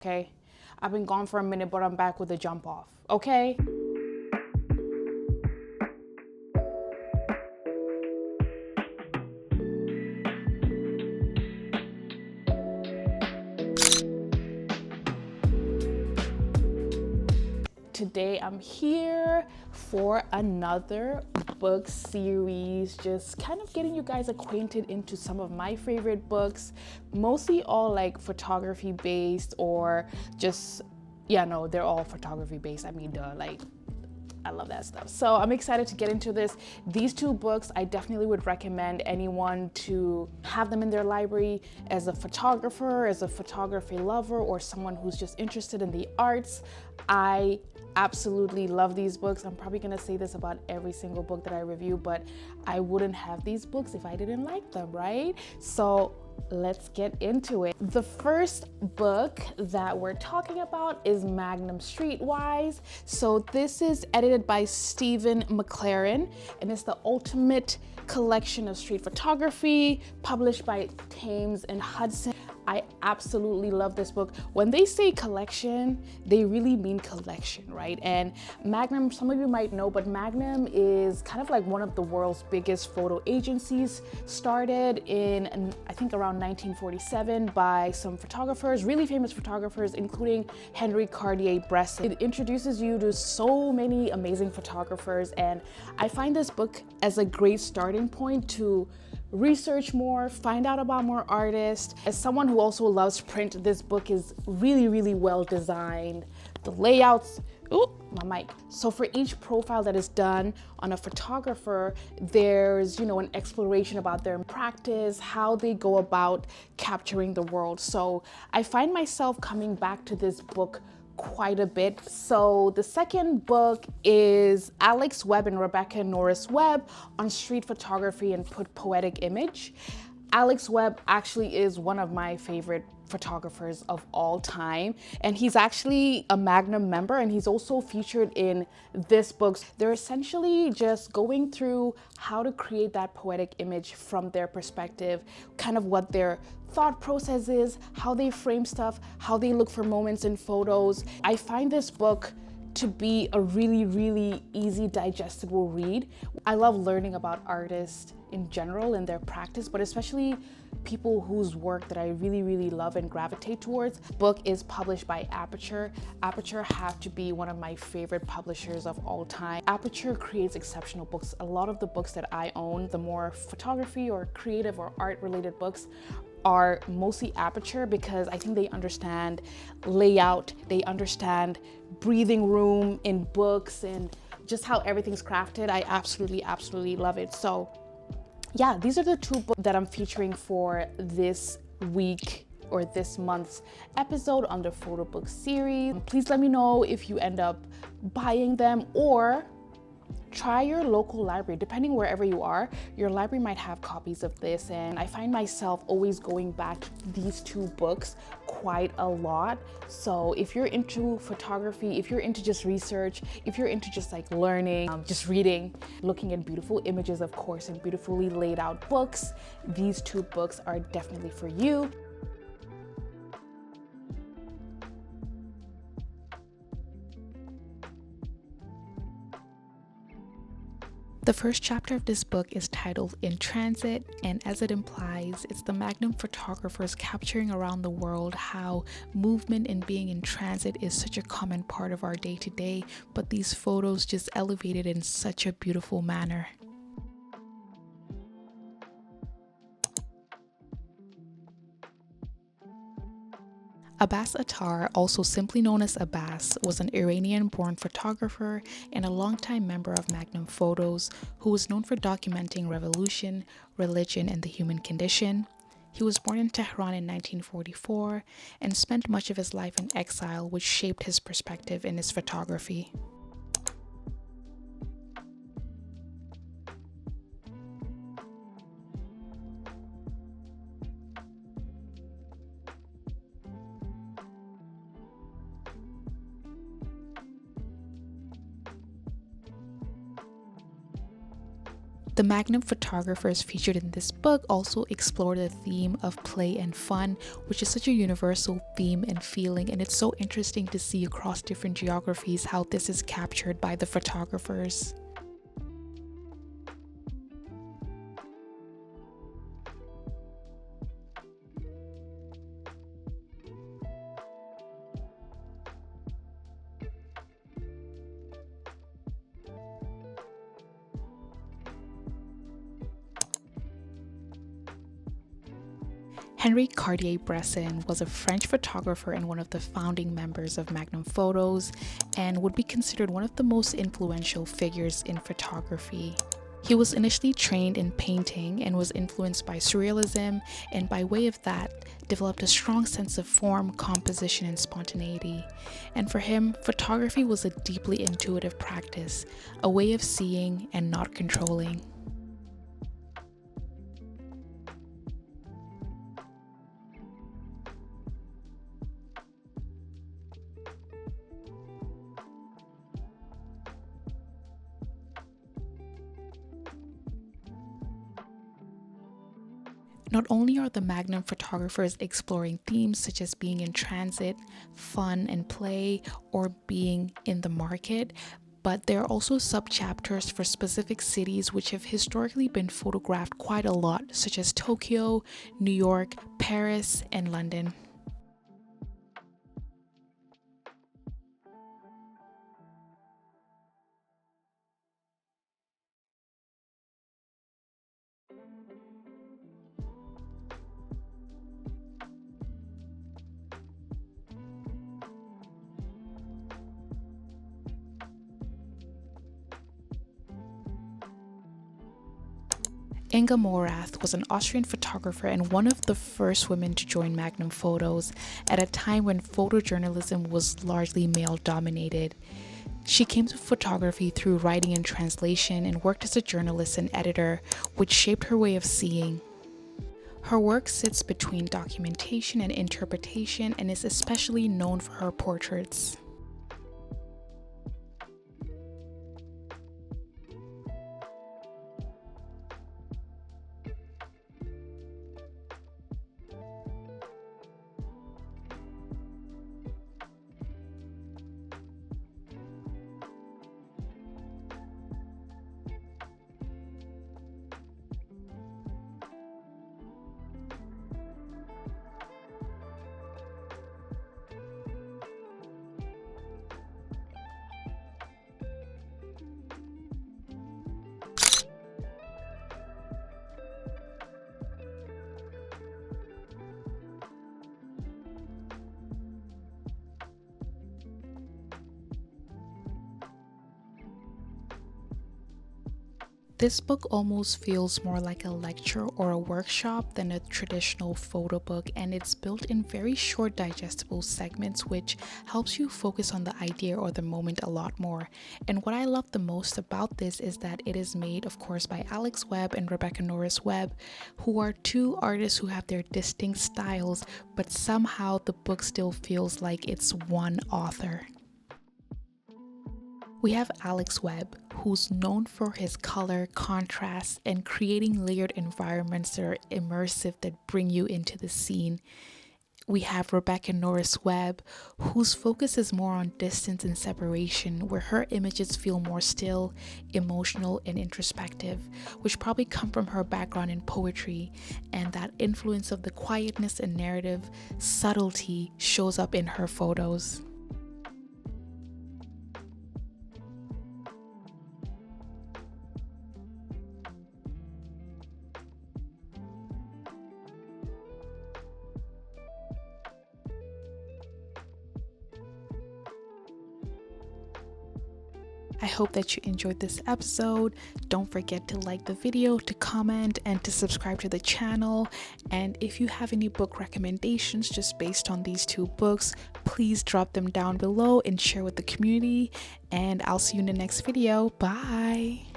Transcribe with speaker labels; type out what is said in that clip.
Speaker 1: Okay, I've been gone for a minute, but I'm back with a jump off. Okay. Today I'm here for another book series, just kind of getting you guys acquainted into some of my favorite books, mostly all like photography based or just, yeah, no, they're all photography based. I mean, like, I love that stuff. So I'm excited to get into this. These two books, I definitely would recommend anyone to have them in their library as a photographer, as a photography lover, or someone who's just interested in the arts. I absolutely love these books. I'm probably gonna say this about every single book that I review, but I wouldn't have these books if I didn't like them, right? So let's get into it. The first book that we're talking about is Magnum Streetwise. So this is edited by Stephen McLaren, and it's the ultimate collection of street photography, published by Thames and Hudson. I absolutely love this book. When they say collection, they really mean collection, right? And Magnum, some of you might know, but Magnum is kind of like one of the world's biggest photo agencies, started in, I think, around 1947 by some photographers, really famous photographers, including Henry Cartier-Bresson. It introduces you to so many amazing photographers, and I find this book as a great starting point to research more, find out about more artists. As someone who also loves print, this book is really, really well designed. The layouts, ooh, my mic. So for each profile that is done on a photographer, there's, an exploration about their practice, how they go about capturing the world. So I find myself coming back to this book quite a bit. So the second book is Alex Webb and Rebecca Norris Webb on street photography and poetic image. Alex Webb actually is one of my favorite photographers of all time, and he's actually a Magnum member, and he's also featured in this book. They're essentially just going through how to create that poetic image from their perspective, kind of what their thought process is, how they frame stuff, how they look for moments in photos. I find this book to be a really, really easy, digestible read. I love learning about artists in general and their practice, but especially people whose work that I really, really love and gravitate towards. The book is published by Aperture. Aperture have to be one of my favorite publishers of all time. Aperture creates exceptional books. A lot of the books that I own, the more photography or creative or art related books, are mostly Aperture, because I think they understand layout, they understand breathing room in books, and just how everything's crafted. I absolutely, absolutely love it. So yeah, these are the two books that I'm featuring for this week or this month's episode on the photo book series. Please let me know if you end up buying them, or try your local library. Depending wherever you are, your library might have copies of this, and I find myself always going back to these two books quite a lot. So if you're into photography, if you're into just research, if you're into just like learning, just reading, looking at beautiful images, of course, and beautifully laid out books, these two books are definitely for you. The first chapter of this book is titled In Transit, and as it implies, it's the Magnum photographers capturing around the world how movement and being in transit is such a common part of our day-to-day, but these photos just elevate it in such a beautiful manner. Abbas Attar, also simply known as Abbas, was an Iranian-born photographer and a longtime member of Magnum Photos, who was known for documenting revolution, religion, and the human condition. He was born in Tehran in 1944 and spent much of his life in exile, which shaped his perspective in his photography. The Magnum photographers featured in this book also explore the theme of play and fun, which is such a universal theme and feeling, and it's so interesting to see across different geographies how this is captured by the photographers. Henri Cartier-Bresson was a French photographer and one of the founding members of Magnum Photos, and would be considered one of the most influential figures in photography. He was initially trained in painting and was influenced by surrealism, and by way of that, developed a strong sense of form, composition, and spontaneity. And for him, photography was a deeply intuitive practice, a way of seeing and not controlling. Not only are the Magnum photographers exploring themes such as being in transit, fun and play, or being in the market, but there are also sub-chapters for specific cities which have historically been photographed quite a lot, such as Tokyo, New York, Paris, and London. Inga Morath was an Austrian photographer and one of the first women to join Magnum Photos at a time when photojournalism was largely male-dominated. She came to photography through writing and translation and worked as a journalist and editor, which shaped her way of seeing. Her work sits between documentation and interpretation and is especially known for her portraits. This book almost feels more like a lecture or a workshop than a traditional photo book, and it's built in very short digestible segments, which helps you focus on the idea or the moment a lot more. And what I love the most about this is that it is made, of course, by Alex Webb and Rebecca Norris Webb, who are two artists who have their distinct styles, but somehow the book still feels like it's one author. We have Alex Webb, who's known for his color, contrast, and creating layered environments that are immersive that bring you into the scene. We have Rebecca Norris Webb, whose focus is more on distance and separation, where her images feel more still, emotional, and introspective, which probably come from her background in poetry, and that influence of the quietness and narrative subtlety shows up in her photos. I hope that you enjoyed this episode. Don't forget to like the video, to comment, and to subscribe to the channel. And if you have any book recommendations just based on these two books, please drop them down below and share with the community. And I'll see you in the next video. Bye!